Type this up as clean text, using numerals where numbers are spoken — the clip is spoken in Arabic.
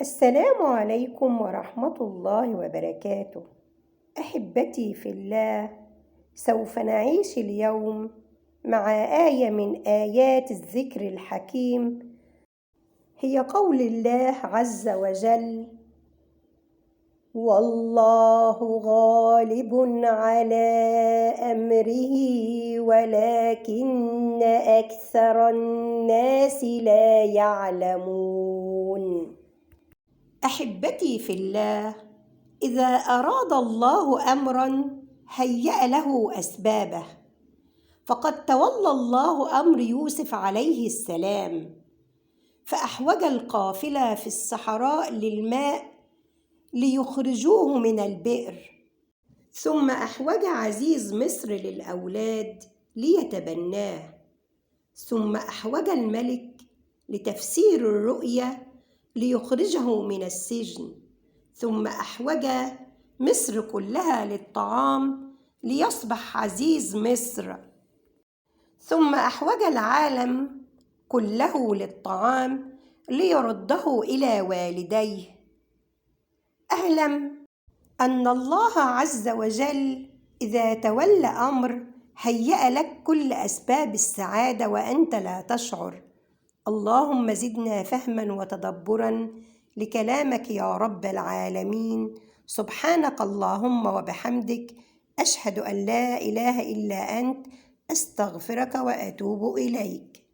السلام عليكم ورحمة الله وبركاته. أحبتي في الله، سوف نعيش اليوم مع آية من آيات الذكر الحكيم، هي قول الله عز وجل: والله غالب على أمره ولكن أكثر الناس لا يعلمون. أحبتي في الله، إذا أراد الله أمراً هيأ له أسبابه، فقد تولى الله أمر يوسف عليه السلام، فأحوج القافلة في الصحراء للماء ليخرجوه من البئر، ثم أحوج عزيز مصر للأولاد ليتبناه، ثم أحوج الملك لتفسير الرؤيا ليخرجه من السجن، ثم أحوج مصر كلها للطعام ليصبح عزيز مصر، ثم أحوج العالم كله للطعام ليرده إلى والديه. أعلم أن الله عز وجل إذا تولى أمر هيأ لك كل أسباب السعادة وأنت لا تشعر. اللهم زدنا فهما وتدبرا لكلامك يا رب العالمين. سبحانك اللهم وبحمدك، أشهد أن لا إله إلا أنت، أستغفرك وأتوب إليك.